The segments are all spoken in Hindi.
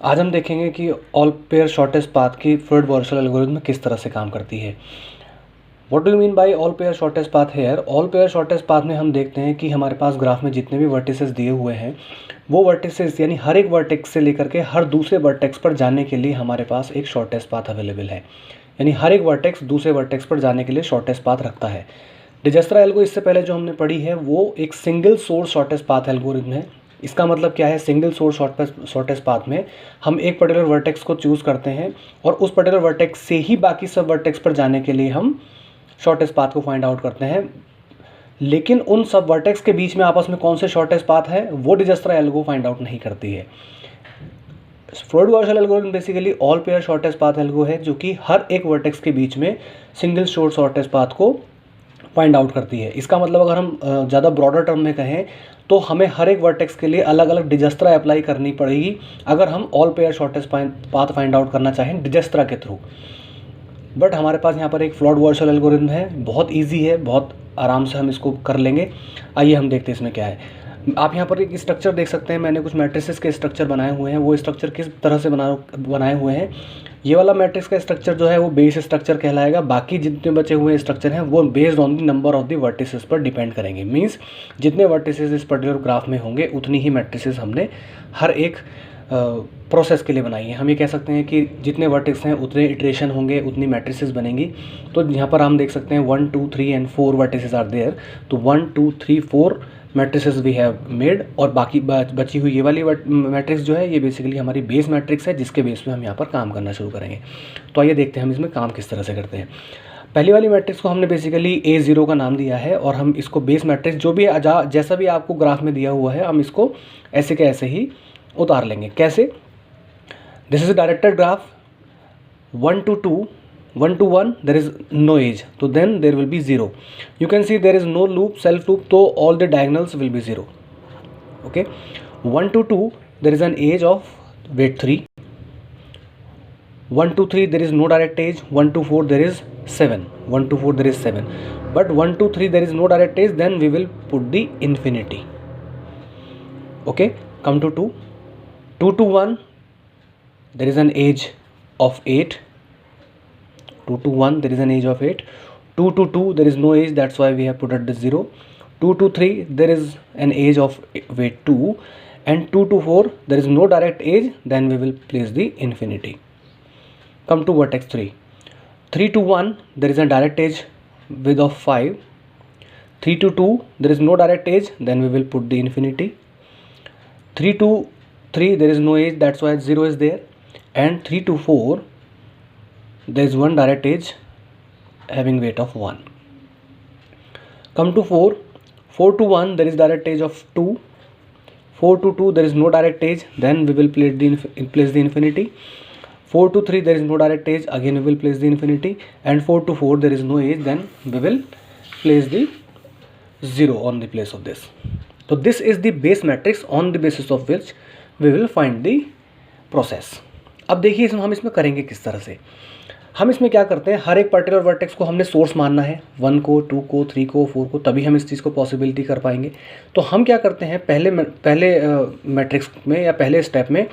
आज हम देखेंगे कि ऑल पेयर शॉर्टेस्ट पाथ की फ्लोइड वॉर्सल एल्गोरिथम किस तरह से काम करती है। What do you mean by all pair shortest path here? All pair shortest path में हम देखते हैं कि हमारे पास ग्राफ में जितने भी वर्टिसेस दिए हुए हैं वो वर्टिसेस यानी हर एक वर्टेक्स से लेकर के हर दूसरे वर्टेक्स पर जाने के लिए हमारे पास एक शॉर्टेस्ट पाथ अवेलेबल है। यानी हर एक वर्टेक्स दूसरे वर्टेक्स पर जाने के लिए शॉर्टेस्ट पाथ रखता है। डिजस्त्रा एल्गो इससे पहले जो हमने पढ़ी है वो एक single source shortest path algorithm है। इसका मतलब क्या है? सिंगल सोर्स शॉर्टेस्ट पाथ में हम एक पर्टिकुलर वर्टेक्स को चूज़ करते हैं और उस पर्टिकुलर वर्टेक्स से ही बाकी सब वर्टेक्स पर जाने के लिए हम शॉर्टेस्ट पाथ को फाइंड आउट करते हैं। लेकिन उन सब वर्टेक्स के बीच में आपस में कौन से शॉर्टेस्ट पाथ है वो डिजस्त्रा एल्गो फाइंड आउट नहीं करती है। Floyd Warshall algorithm basically all pair shortest path algo है जो कि हर एक वर्टेक्स के बीच में सिंगल शॉर्टेस्ट पाथ को फाइंड आउट करती है। इसका मतलब अगर हम ज़्यादा ब्रॉडर टर्म में कहें तो हमें हर एक वर्टेक्स के लिए अलग अलग डिजस्त्रा अप्लाई करनी पड़ेगी अगर हम all pair shortest path find out करना चाहें डिजस्त्रा के थ्रू। बट हमारे पास यहाँ पर एक फ्लोइड वॉर्सल एल्गोरिथम है, बहुत इजी है, बहुत आराम से हम इसको कर लेंगे। आइए हम देखते हैं इसमें क्या है। आप यहाँ पर एक स्ट्रक्चर देख सकते हैं, मैंने कुछ मैट्रिसेस के स्ट्रक्चर बनाए हुए हैं। वो स्ट्रक्चर किस तरह से बनाए हुए हैं, ये वाला मैट्रिक्स का स्ट्रक्चर जो है वो बेस स्ट्रक्चर कहलाएगा। बाकी जितने बचे हुए स्ट्रक्चर हैं वो based on the number of the vertices पर डिपेंड करेंगे। मींस जितने वर्टिसेस इस पर्टिकुलर ग्राफ में होंगे उतनी ही मैट्रिसेस हमने हर एक प्रोसेस के लिए बनाई है। हम ये कह सकते हैं कि जितने वर्टेक्स हैं उतने इटरेशन होंगे, उतनी मैट्रिसेस बनेंगी। तो यहाँ पर हम देख सकते हैं 1 2 3 एंड 4 वर्टिसेस आर देयर। तो 1 2 3 4 मैट्रिसेस वी हैव मेड और बाकी बची हुई ये वाली मैट्रिक्स जो है ये बेसिकली हमारी बेस मैट्रिक्स है जिसके बेस पे हम यहाँ पर काम करना शुरू करेंगे। तो आइए देखते हैं हम इसमें काम किस तरह से करते हैं। पहली वाली मैट्रिक्स को हमने बेसिकली A0 का नाम दिया है और हम इसको बेस मैट्रिक्स जो भी जैसा भी आपको ग्राफ में दिया हुआ है हम इसको ऐसे के ऐसे ही उतार लेंगे। कैसे? This is a directed graph 1 to 2, 1 to 1 there is no edge, so then there will be 0. You can see there is no loop, self loop, so all the diagonals will be 0. Okay, 1 to 2 there is an edge of weight 3, 1 to 3 there is no direct edge, 1 to 4 there is 7, 1 to 4 there is 7, but 1 to 3 there is no direct edge, then we will put the infinity. Okay, come to 2, 2 to 1 there is an edge of 8, 2 to 1 there is an edge of 8, 2 to 2 there is no edge, that's why we have put at the 0, 2 to 3 there is an edge of weight 2, and 2 to 4 there is no direct edge, then we will place the infinity. Come to vertex 3, 3 to 1 there is a direct edge width of 5, 3 to 2 there is no direct edge, then we will put the infinity, 3 to 3 there is no edge, that's why 0 is there, and 3 to 4 there is one direct edge having weight of 1. Come to 4, 4 to 1 there is direct edge of 2, 4 to 2 there is no direct edge, then we will place the infinity, 4 to 3 there is no direct edge, again we will place the infinity, and 4 to 4 there is no edge, then we will place the 0 on the place of this. So this is the base matrix on the basis of which we will find the process. अब देखिए हम इसमें करेंगे किस तरह से। हम इसमें क्या करते हैं, हर एक पर्टिकुलर वर्टेक्स को हमने सोर्स मानना है, 1 को 2 को 3 को 4 को, तभी हम इस चीज़ को पॉसिबिलिटी कर पाएंगे। तो हम क्या करते हैं, पहले मैट्रिक्स में या पहले स्टेप में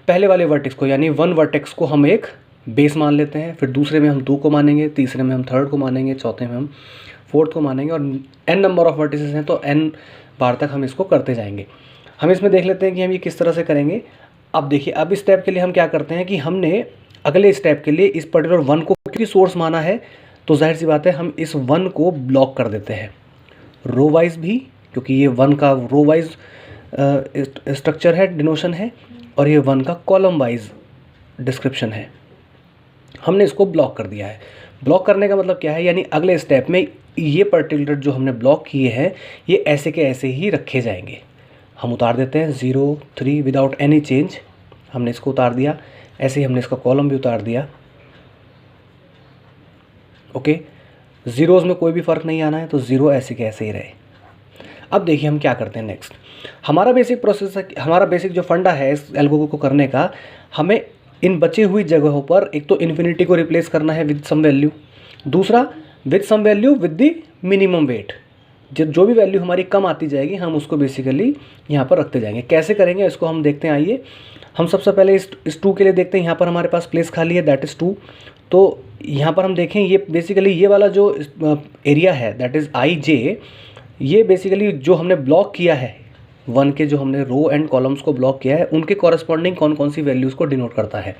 पहले वाले वर्टेक्स को यानी 1 वर्टेक्स को हम एक बेस मान लेते हैं, फिर दूसरे में हम 2 को मानेंगे, तीसरे में हम 3rd को मानेंगे, चौथे में हम 4th को मानेंगे, और n नंबर ऑफ वर्टिसेस हैं तो n बार तक हम इसको करते जाएंगे। हम इसमें देख लेते हैं कि हम ये किस तरह से करेंगे। अब देखिए, अब इस स्टेप के लिए हम क्या करते हैं कि हमने अगले स्टेप के लिए इस पर्टिकुलर 1 को क्योंकि सोर्स माना है तो जाहिर सी बात है हम इस 1 को ब्लॉक कर देते हैं रो वाइज भी, क्योंकि ये 1 का रो वाइज स्ट्रक्चर है, डिनोशन है, और ये 1 का कॉलम वाइज डिस्क्रिप्शन है। हमने इसको ब्लॉक कर दिया है। ब्लॉक करने का मतलब क्या है, यानी अगले स्टेप में ये पर्टिकुलर जो हमने ब्लॉक किए हैं ये ऐसे के ऐसे ही रखे जाएंगे। हम उतार देते हैं 0 3 विदाउट एनी चेंज, हमने इसको उतार दिया, ऐसे ही हमने इसका कॉलम भी उतार दिया। ओके, ज़ीरोज़ में कोई भी फ़र्क नहीं आना है तो 0 ऐसे के ऐसे ही रहे। अब देखिए हम क्या करते हैं नेक्स्ट। हमारा बेसिक प्रोसेस, हमारा बेसिक जो फंडा है इस एल्गो को करने का, हमें इन बची हुई जगहों पर एक तो इन्फिनिटी को रिप्लेस करना है विद सम वैल्यू, दूसरा with some value with the minimum weight. जो भी वैल्यू हमारी कम आती जाएगी हम उसको बेसिकली यहाँ पर रखते जाएंगे। कैसे करेंगे इसको हम देखते हैं। आइए हम सबसे पहले इस 2 के लिए देखते हैं। यहाँ पर हमारे पास प्लेस खाली है, दैट इज़ 2। तो यहाँ पर हम देखें ये बेसिकली ये वाला जो एरिया है दैट इज़ आई जे, ये बेसिकली जो हमने ब्लॉक किया है 1 के, जो हमने रो एंड कॉलम्स को ब्लॉक किया है उनके कॉरस्पॉन्डिंग कौन कौन सी वैल्यूज़ को डिनोट करता है।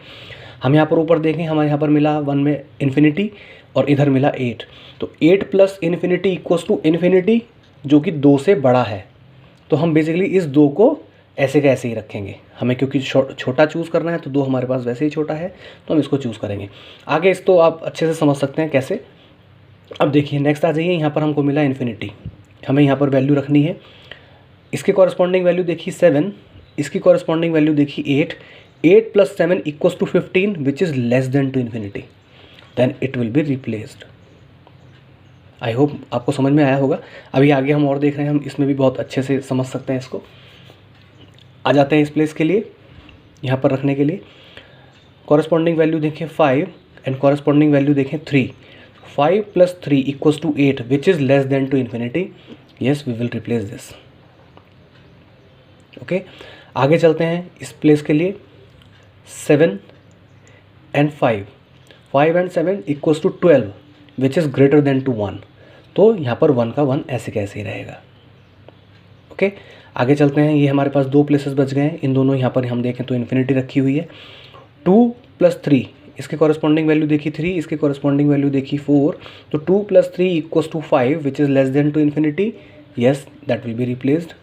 हम यहाँ पर ऊपर देखें, हमारे यहाँ पर मिला 1 में इन्फिनिटी और इधर मिला 8। तो 8 plus infinity equals to infinity, जो कि 2 से बड़ा है। तो हम बेसिकली इस 2 को ऐसे का ऐसे ही रखेंगे। हमें क्योंकि छोटा चूज़ करना है तो 2 हमारे पास वैसे ही छोटा है तो हम इसको चूज़ करेंगे। आगे इस तो आप अच्छे से समझ सकते हैं कैसे। अब देखिए नेक्स्ट आ जाइए, यहाँ पर हमको मिला इन्फिनिटी, हमें यहाँ पर वैल्यू रखनी है। इसके कॉरस्पॉन्डिंग वैल्यू देखिए 7, इसकी कॉरस्पॉन्डिंग वैल्यू देखिए 8। 8 plus 7 equals to 15 which is less than to infinity, then it will be replaced. I hope आपको समझ में आया होगा। अभी आगे हम और देख रहे हैं, हम इसमें भी बहुत अच्छे से समझ सकते हैं इसको। आ जाते हैं इस प्लेस के लिए, यहाँ पर रखने के लिए। कॉरस्पॉन्डिंग वैल्यू देखें 5 एंड कॉरस्पॉन्डिंग वैल्यू देखें 3। 5 plus 3 equals to 8 which is less than to infinity, yes we will replace this. Okay, आगे चलते हैं इस प्लेस के लिए। 7 and 5, 5 and 7 equals to 12 which is greater than to 1। तो यहाँ पर 1 का 1 ऐसे कैसे ही रहेगा। ओके, आगे चलते हैं। ये हमारे पास 2 प्लेसेस बच गए हैं, इन दोनों यहाँ पर हम देखें तो इन्फिनिटी रखी हुई है। 2 प्लस 3, इसके कॉरस्पॉन्डिंग वैल्यू देखी 3, इसके कॉरस्पॉन्डिंग वैल्यू देखी 4। तो 2 plus 3 equals to 5 which is less than to infinity, yes that will be replaced.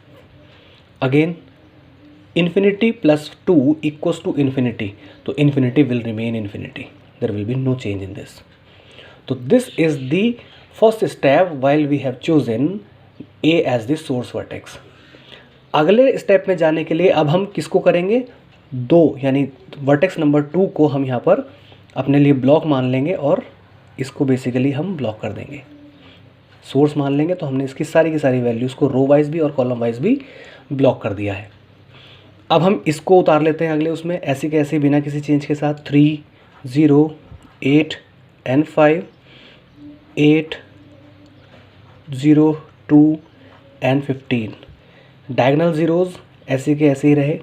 Again infinity plus 2 equals to infinity, तो infinity will remain infinity, there will be no change in this. तो this is the first step while we have chosen a edge the source vertex. अगले स्टेप में जाने के लिए अब हम किसको करेंगे, 2 यानी वर्टेक्स नंबर 2 को हम यहाँ पर अपने लिए ब्लॉक मान लेंगे और इसको बेसिकली हम ब्लॉक कर देंगे। सोर्स मान लेंगे तो हमने इसकी सारी की सारी वैल्यूज़ को रो वाइज भी और कॉलम वाइज भी ब्लॉक कर दिया है। अब हम इसको उतार लेते हैं अगले उसमें, ऐसे के ऐसे बिना किसी चेंज के साथ। 3 0 8 एंड 5, 8 0 2 एंड 15। डायगोनल जीरोज़ ऐसे के ऐसे ही रहे।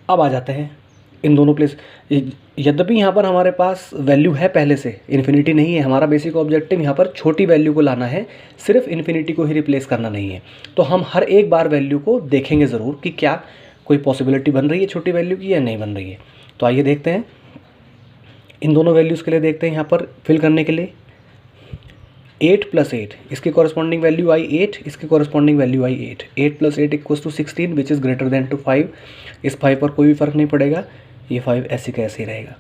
अब आ जाते हैं इन दोनों प्लेस। यद्यपि यहाँ पर हमारे पास वैल्यू है पहले से, इन्फिनिटी नहीं है। हमारा बेसिक ऑब्जेक्टिव यहाँ पर छोटी वैल्यू को लाना है, सिर्फ इन्फिनिटी को ही रिप्लेस करना नहीं है। तो हम हर एक बार वैल्यू को देखेंगे ज़रूर कि क्या कोई पॉसिबिलिटी बन रही है छोटी वैल्यू की या नहीं बन रही है। तो आइए देखते हैं, इन दोनों वैल्यूज़ के लिए देखते हैं यहाँ पर फिल करने के लिए। 8 प्लस 8, इसकी कॉरस्पॉन्डिंग वैल्यू आई 8, इसकी corresponding value I 8। 8 plus 8 equals to 16 which is greater than to 5। इस 5 पर कोई भी फ़र्क नहीं पड़ेगा, ये 5 ऐसे का ऐसे ही रहेगा।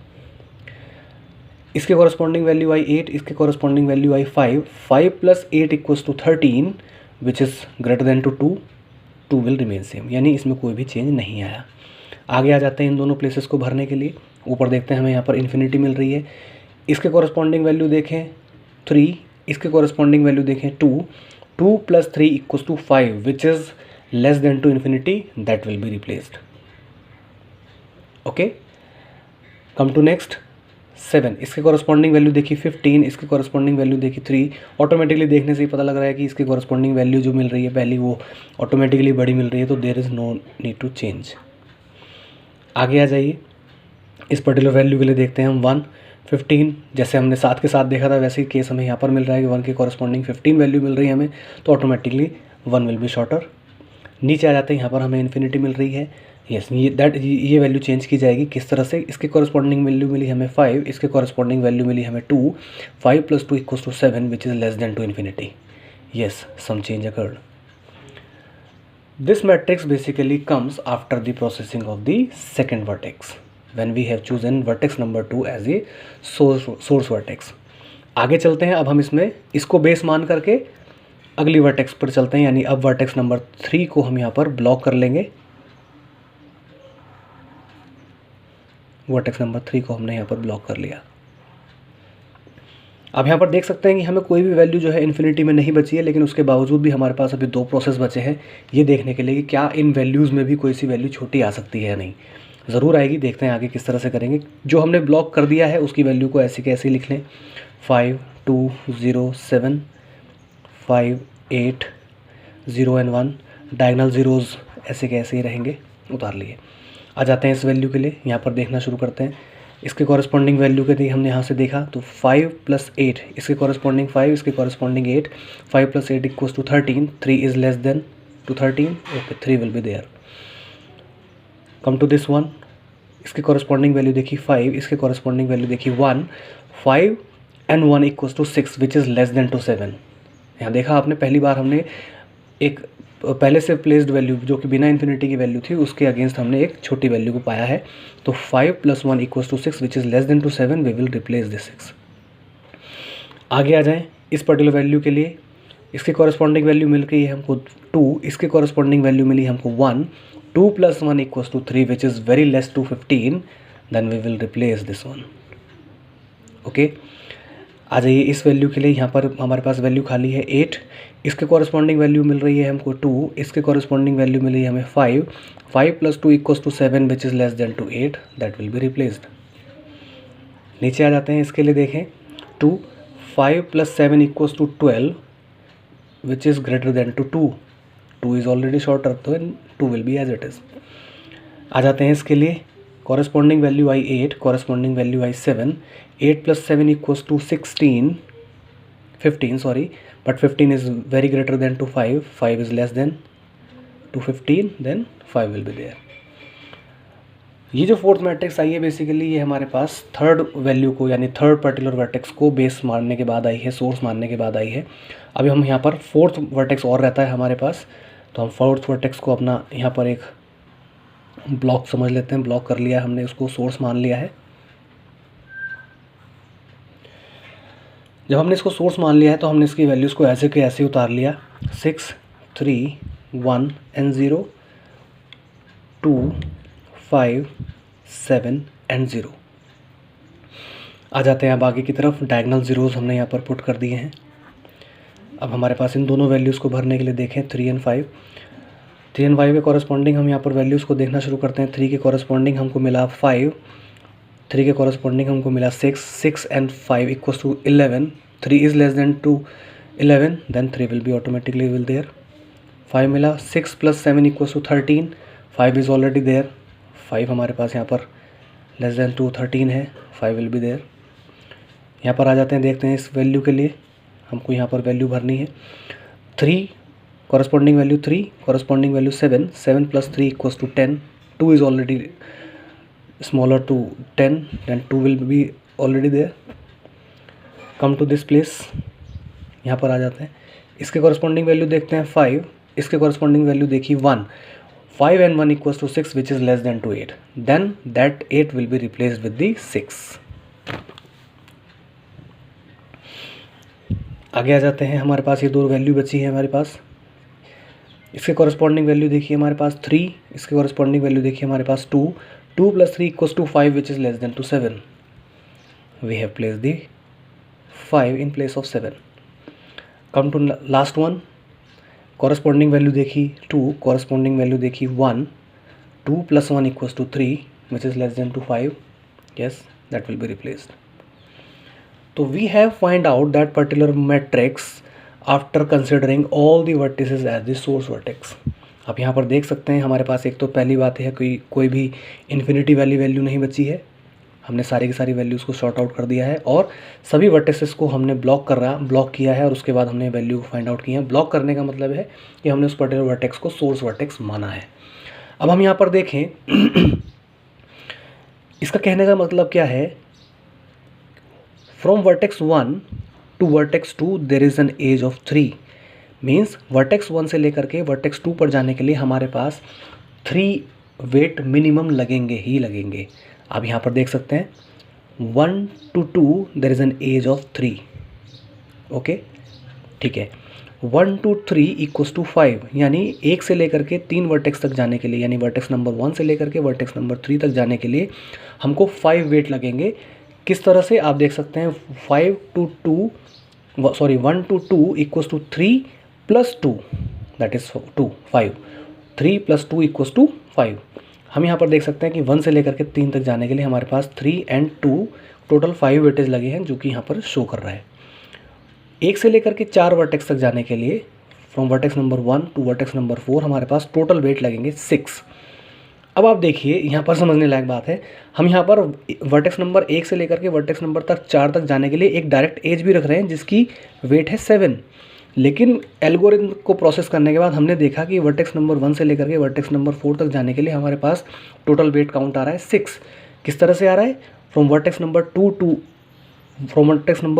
इसके कॉरस्पॉन्डिंग वैल्यू आई 8, इसके corresponding value I 5। 5 plus 8 equals to 13 which is greater than to 2। 2 will remain same, यानी इसमें कोई भी चेंज नहीं आया। आगे आ जाते हैं इन दोनों प्लेसेस को भरने के लिए। ऊपर देखते हैं हमें यहाँ पर इन्फिनिटी मिल रही है, इसके कॉरस्पॉन्डिंग वैल्यू देखें 3, इसके कॉरस्पॉन्डिंग वैल्यू देखें 2। 2 plus 3 equals to 5 which is less than to infinity, that will be replaced. Okay, come to next 7, इसके कॉरस्पॉन्डिंग वैल्यू देखी 15, इसके कॉरस्पॉन्डिंग वैल्यू देखी 3। ऑटोमेटिकली देखने से ही पता लग रहा है कि इसके कॉरस्पॉन्डिंग वैल्यू जो मिल रही है पहली वो ऑटोमेटिकली बड़ी मिल रही है, तो there is no need to change. आगे आ जाइए, इस पर्टिकुलर वैल्यू के लिए देखते हैं हम 1 15, जैसे हमने 7 के साथ देखा था वैसे ही केस हमें यहाँ पर मिल रहा है कि 1 के कॉरस्पॉन्डिंग 15 वैल्यू मिल रही है हमें, तो ऑटोमेटिकली 1 विल बी शॉर्टर। नीचे आ जाते हैं, यहाँ पर हमें इन्फिनिटी मिल रही है, यस ये वैल्यू चेंज की जाएगी। किस तरह से, इसके कॉरस्पॉन्डिंग वैल्यू मिली हमें 5, इसके कॉरस्पॉन्डिंग वैल्यू मिली हमें 2। 5 plus 2 equals to 7 which is less than to infinity, yes some change occurred. This matrix basically comes after the processing of the second vertex when we have chosen vertex number 2 as a source vertex। आगे चलते हैं, अब हम इसमें इसको बेस मान करके अगली वर्टेक्स पर चलते हैं, यानी अब वर्टेक्स नंबर 3 को हम यहाँ पर ब्लॉक कर लेंगे। वर्टेक्स नंबर 3 को हमने यहाँ पर ब्लॉक कर लिया। अब यहाँ पर देख सकते हैं कि हमें कोई भी वैल्यू जो है इन्फिनिटी में नहीं बची है, लेकिन उसके बावजूद भी हमारे पास अभी 2 प्रोसेस बचे हैं ये देखने के लिए कि क्या इन वैल्यूज़ में भी कोई सी वैल्यू छोटी आ सकती है या नहीं। ज़रूर आएगी, देखते हैं आगे किस तरह से करेंगे। जो हमने ब्लॉक कर दिया है उसकी वैल्यू को ऐसे के ऐसे लिख लें, 5 2 0 7 5 8 0 एंड 1, डायगनल ज़ीरोज़ ऐसे के ऐसे ही रहेंगे, उतार लिए। आ जाते हैं इस वैल्यू के लिए, यहाँ पर देखना शुरू करते हैं। इसके कॉरस्पॉन्डिंग वैल्यू के लिए हमने यहाँ से देखा तो 5 + 8, इसके कॉरस्पॉन्डिंग 5, इसके corresponding 8, 5 + 8 = 13, 3 is less than to 13, okay 3 will be there. Come to this one, इसके कॉरस्पॉन्डिंग वैल्यू देखी 5, इसके कॉरस्पॉन्डिंग वैल्यू देखी 1, 5 and 1 = 6 which is less than to 7। यहाँ देखा आपने, पहली बार हमने एक पहले से प्लेस्ड वैल्यू जो कि बिना इन्फिनिटी की वैल्यू थी उसके अगेंस्ट हमने एक छोटी वैल्यू को पाया है। तो 5 + 1 = 6 which is less than to 7, we will replace this 6। आगे आ जाएं इस पर्टिकुलर वैल्यू के लिए, इसके कॉरस्पॉन्डिंग वैल्यू मिल गई है हमको 2, इसके कॉरस्पॉन्डिंग वैल्यू मिली हमको 1, 2 + 1 = 3 which is very less to 15, then we will replace this one. Okay, आ जाइए इस वैल्यू के लिए, यहाँ पर हमारे पास वैल्यू खाली है 8, इसके कॉरस्पॉन्डिंग वैल्यू मिल रही है हमको 2, इसके कॉरस्पॉन्डिंग वैल्यू मिली है हमें 5, 5 + 2 = 7 which is less than to 8, that will be replaced. नीचे आ जाते हैं, इसके लिए देखें 2, 5 + 7 = 12 which is greater than to 2, 2 is already shorter, तो 2 will be as it is. आ जाते हैं इसके लिए, corresponding value I 8, corresponding value I 7, 8 + 7 = 16, 15 sorry, but 15 is very greater than to 5, 5 is less than to 15, then 5 will be there. ये जो फोर्थ मैट्रिक्स आई है बेसिकली ये हमारे पास थर्ड वैल्यू को यानी थर्ड पर्टिकुलर वर्टेक्स को बेस मारने के बाद आई है, सोर्स मारने के बाद आई है। अभी हम यहाँ पर फोर्थ वर्टेक्स और रहता है हमारे पास, तो हम फोर्थ वर्टेक्स को अपना यहाँ पर एक ब्लॉक समझ लेते हैं, ब्लॉक कर लिया हमने, उसको सोर्स मान लिया है। जब हमने इसको सोर्स मान लिया है तो हमने इसकी वैल्यूज़ को ऐसे के ऐसे उतार लिया, 6 3 1 and 0, 2 5 7 and 0। आ जाते हैं अब आगे की तरफ, डायगनल ज़ीरोज़ हमने यहाँ पर पुट कर दिए हैं। अब हमारे पास इन दोनों वैल्यूज़ को भरने के लिए देखें 3 and 5, 3 and 5 के कॉरस्पॉन्डिंग हम यहाँ पर वैल्यूज़ को देखना शुरू करते हैं। 3 के कॉरस्पॉन्डिंग हमको मिला 5, 3 के कॉरस्पॉन्डिंग हमको मिला 6, 6 and 5 = 11, 3 is less than to 11, then 3 will be automatically will there. 5 मिला, 6 + 7 = 13, 5 इज़ ऑलरेडी देयर, 5 हमारे पास यहाँ पर लेस देन टू 13 है, 5 विल बी देयर। यहाँ पर आ जाते हैं, देखते हैं इस वैल्यू के लिए हमको यहाँ पर वैल्यू भरनी है 3, corresponding value 3, corresponding value 7, 7 + 3 = 10, 2 is already smaller to 10, then 2 will be already there। come to this place, यहाँ पर आ जाते हैं, इसके कॉरस्पॉन्डिंग वैल्यू देखते हैं 5, इसके कॉरस्पॉन्डिंग वैल्यू देखी 1, 5 and 1 = 6 which is less than to 8, then that 8 will be replaced with the 6। आगे आ जाते हैं, हमारे पास ये दो वैल्यू बची है हमारे पास, इसके कॉरस्पॉन्डिंग वैल्यू देखिए हमारे पास 3, इसके कॉरस्पॉन्डिंग वैल्यू देखिए हमारे पास 2, 2 + 3 = 5 which is less than to 7, we have placed the 5 in place of 7। come to last one, corresponding value देखी 2, corresponding वैल्यू देखी 1, 2 + 1 = 3 which is less than to 5, yes that will be replaced। तो we have find out that particular matrix after considering all the vertices as the source vertex। आप यहाँ पर देख सकते हैं हमारे पास एक तो पहली बात है कोई भी इन्फिनिटी वाली वैल्यू नहीं बची है, हमने सारी की सारी वैल्यूज़ को शॉर्ट आउट कर दिया है और सभी वर्टिसेस को हमने ब्लॉक किया है और उसके बाद हमने वैल्यू को फाइंड आउट किया है। ब्लॉक करने का मतलब है कि हमने उस पर्टिकुलर वर्टेक्स को सोर्स वर्टेक्स माना है। अब हम यहाँ पर देखें इसका कहने का मतलब क्या है, from vertex 1 to vertex 2 there is an edge of 3, means vertex 1 से लेकर के वर्टेक्स 2 पर जाने के लिए हमारे पास 3 वेट मिनिमम लगेंगे ही लगेंगे। आप यहाँ पर देख सकते हैं 1 to 2 there is an edge of 3, okay ठीक है। 1 to 3 = 5, यानी 1 से लेकर के 3 वर्टेक्स तक जाने के लिए, यानी वर्टेक्स नंबर 1 से लेकर के वर्टेक्स नंबर 3 तक जाने के लिए हमको 5 वेट लगेंगे। किस तरह से आप देख सकते हैं 1 to 2 = 3 + 2 दैट इज़ 2, 5, 3 + 2 = 5। हम यहाँ पर देख सकते हैं कि 1 से लेकर के 3 तक जाने के लिए हमारे पास 3 and 2 टोटल 5 वेटेज लगे हैं, जो कि यहाँ पर शो कर रहा है। एक से लेकर के 4 वर्टेक्स तक जाने के लिए from vertex number 1 to vertex number 4 हमारे पास टोटल वेट लगेंगे 6। अब आप देखिए यहाँ पर समझने लायक बात है, हम यहाँ पर वर्टेक्स नंबर 1 से लेकर के वर्टेक्स नंबर 4 तक जाने के लिए एक डायरेक्ट एज भी रख रहे हैं जिसकी वेट है 7। लेकिन एल्गोरिथम को प्रोसेस करने के बाद हमने देखा कि वर्टेक्स नंबर 1 से लेकर के वर्टेक्स नंबर 4 तक जाने के लिए हमारे पास टोटल वेट काउंट आ रहा है 6। किस तरह से आ रहा है? From vertex number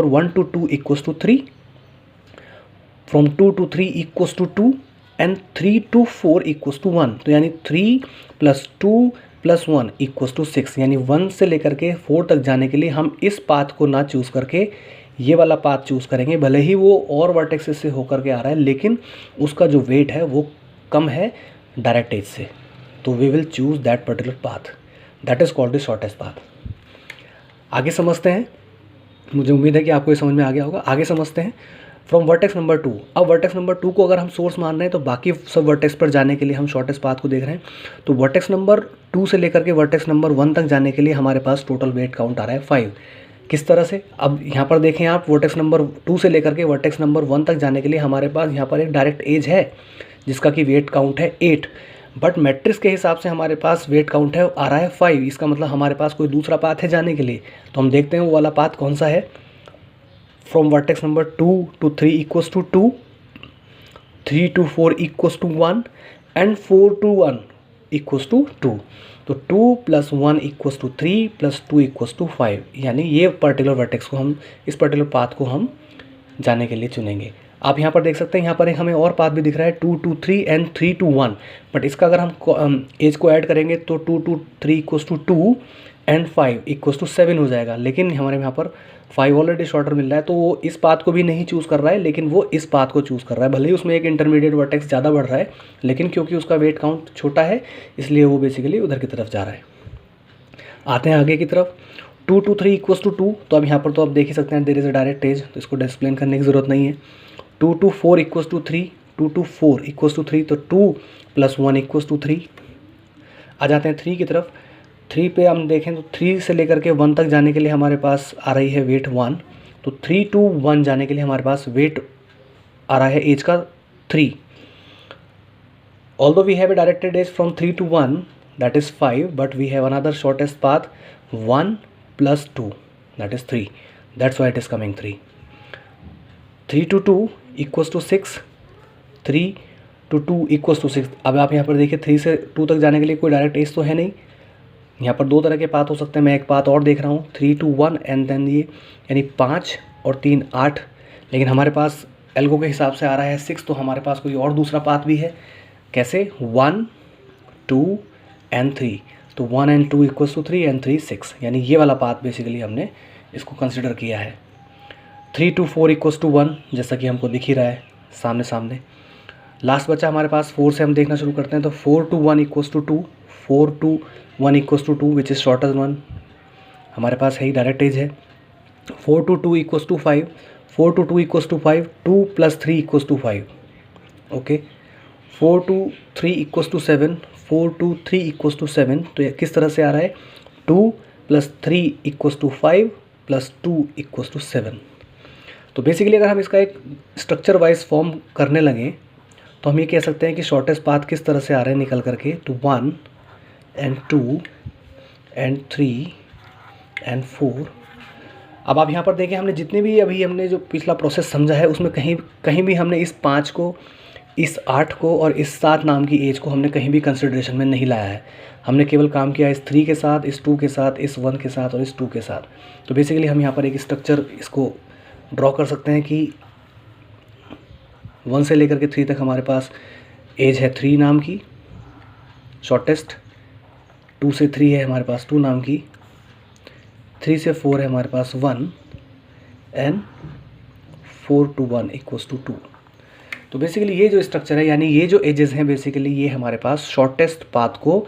1 to 2 equals to 3, from 2 to 3 equals to 2 and 3 to 4 equals to 1। तो यानी 3 + 2 + 1 इक्वल्स टू 6। यानी 1 से लेकर के 4 तक जाने के लिए हम इस पाथ को ना चूज़ करके ये वाला पाथ चूज़ करेंगे। भले ही वो और वर्टेक्सेस से होकर के आ रहा है लेकिन उसका जो वेट है वो कम है डायरेक्ट एज से, तो we will choose that particular path, that is called the shortest path. आगे समझते हैं, मुझे उम्मीद है कि आपको ये समझ में आ गया होगा। आगे समझते हैं फ्रॉम वर्टेक्स नंबर 2। अब वर्टेक्स नंबर 2 को अगर हम सोर्स मान रहे हैं तो बाकी सब वर्टेक्स पर जाने के लिए हम शॉर्टेस्ट पाथ को देख रहे हैं। तो वर्टेक्स नंबर 2 से लेकर के वर्टेक्स नंबर 1 तक जाने के लिए हमारे पास टोटल वेट काउंट आ रहा है 5। किस तरह से? अब यहाँ पर देखें आप, वर्टेक्स नंबर 2 से लेकर के वर्टेक्स नंबर 1 तक जाने के लिए हमारे पास यहाँ पर एक डायरेक्ट एज है जिसका कि वेट काउंट है 8, बट मैट्रिक्स के हिसाब से हमारे पास वेट काउंट है आ रहा है 5। इसका मतलब हमारे पास कोई दूसरा पाथ है जाने के लिए, तो हम देखते हैं वो वाला पाथ कौन सा है। From vertex number 2 to 3 equals to 2, 3 to 4 equals to 1 and 4 to 1 equals to 2। तो 2 + 1 इक्वल्स टू 3 + 2 इक्वल्स टू 5। यानी ये पर्टिकुलर वर्टेक्स को हम, इस पर्टिकुलर पाथ को हम जाने के लिए चुनेंगे। आप यहाँ पर देख सकते हैं, यहाँ पर एक हमें और पाथ भी दिख रहा है 2 to 3 एंड 3 to 1, बट इसका अगर हम एज को ऐड करेंगे तो 2 to 3 equals to 2 and 5 equals to 7 हो जाएगा। लेकिन हमारे यहाँ पर 5 ऑलरेडी शॉर्टर मिल रहा है तो वो इस पाथ को भी नहीं चूज़ कर रहा है, लेकिन वो इस पाथ को चूज़ कर रहा है। भले ही उसमें एक इंटरमीडिएट वर्टेक्स ज़्यादा बढ़ रहा है लेकिन क्योंकि उसका वेट काउंट छोटा है इसलिए वो बेसिकली उधर की तरफ जा रहा है। आते हैं आगे की तरफ, 2 to 3 इक्वल्स टू 2। तो अब यहाँ पर तो आप देख ही सकते हैं there is a direct edge, तो इसको एक्सप्लेन करने की ज़रूरत नहीं है। 2 to 4 equals to 3, 2 to 4 equals to 3, तो 2 + 1 इक्वल्स टू 3। आ जाते हैं 3 की तरफ। 3 पे हम देखें तो 3 से लेकर के 1 तक जाने के लिए हमारे पास आ रही है वेट 1, तो 3 to 1 जाने के लिए हमारे पास वेट आ रहा है एज का 3। Although we have a directed edge from 3 to 1 that is 5, but we have another shortest path 1 + 2 that is 3, that's why it is coming 3। 3 to 2 equals to 6, 3 to 2 equals to 6। अब आप यहाँ पर देखिए 3 से 2 तक जाने के लिए कोई डायरेक्ट एज तो है नहीं। यहाँ पर 2 तरह के पाथ हो सकते हैं, मैं एक पाथ और देख रहा हूँ 3 to 1 एंड देन ये, यानी 5 और 3 8। लेकिन हमारे पास एल्गो के हिसाब से आ रहा है 6, तो हमारे पास कोई और दूसरा पाथ भी है। कैसे? 1 2 एंड 3, तो 1 and 2 इक्वल्स टू 3 एंड 3 6, यानी ये वाला पाथ बेसिकली हमने इसको कंसिडर किया है। 3 to 4 इक्वल्स टू 1, जैसा कि हमको दिख ही रहा है सामने सामने। लास्ट बचा हमारे पास 4 से हम देखना शुरू करते हैं, तो 4 to 1 equals to 2, 4 to 1 equals to 2 which is shortest one, हमारे पास है ही डायरेक्ट एज है। 4 to 2 equals to 5, 4 to 2 equals to 5, 2 + 3 equals to 5। Okay, 4 to 3 equals to 7, 4 to 3 equals to 7। तो ये किस तरह से आ रहा है? 2 + 3 इक्वल्स टू 5 + 2 इक्वल्स टू 7। तो बेसिकली अगर हम इसका एक स्ट्रक्चर वाइज फॉर्म करने लगें तो हम ये कह सकते हैं कि शॉर्टेस्ट पाथ किस तरह से आ रहे हैं निकल करके, तो 1 and 2 and 3 and 4। अब आप यहाँ पर देखें, हमने जितने भी अभी हमने जो पिछला प्रोसेस समझा है उसमें कहीं भी हमने इस 5 को, इस 8 को और इस 7 नाम की एज को हमने कहीं भी कंसिडरेशन में नहीं लाया है। हमने केवल काम किया इस 3 के साथ, इस 2 के साथ, इस 1 के साथ और इस 2 के साथ। तो बेसिकली हम यहाँ पर एक स्ट्रक्चर इसको ड्रॉ कर सकते हैं कि 1 से लेकर के 3 तक हमारे पास एज है 3 नाम की शॉर्टेस्ट, 2 से 3 है हमारे पास 2 नाम की, 3 से 4 है हमारे पास 1 एंड 4 to 1 इक्वल्स टू 2। तो बेसिकली ये जो स्ट्रक्चर है, यानी ये जो एजेस हैं बेसिकली ये हमारे पास शॉर्टेस्ट पाथ को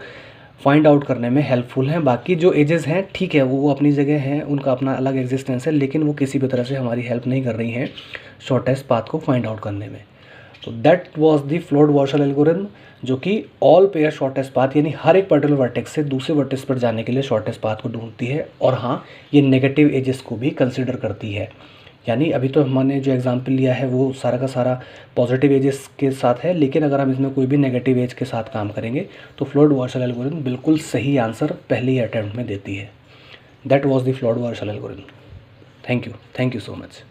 फाइंड आउट करने में हेल्पफुल हैं। बाकी जो एजेस हैं ठीक है, वो अपनी जगह हैं, उनका अपना अलग एग्जिस्टेंस है, लेकिन वो किसी भी तरह से हमारी हेल्प नहीं कर रही हैं शॉर्टेस्ट पाथ को फाइंड आउट करने में। तो दैट वाज द फ्लोड-वार्शल एल्गोरिथम, जो कि ऑल पेयर शॉर्टेस्ट पाथ, यानी हर एक पर्टिकुलर वर्टेक्स से दूसरे वर्टेक्स पर जाने के लिए शॉर्टेस्ट पाथ को ढूंढती है। और हाँ, ये नेगेटिव एजेस को भी कंसिडर करती है। यानी अभी तो हमने जो एग्जाम्पल लिया है वो सारा का सारा पॉजिटिव एजेस के साथ है, लेकिन अगर हम इसमें कोई भी नेगेटिव एज के साथ काम करेंगे तो फ्लोड वार्शल एल्गोरिथम बिल्कुल सही आंसर पहले ही अटैम्प्ट में देती है। That was the Floyd Warshall algorithm. Thank you so much.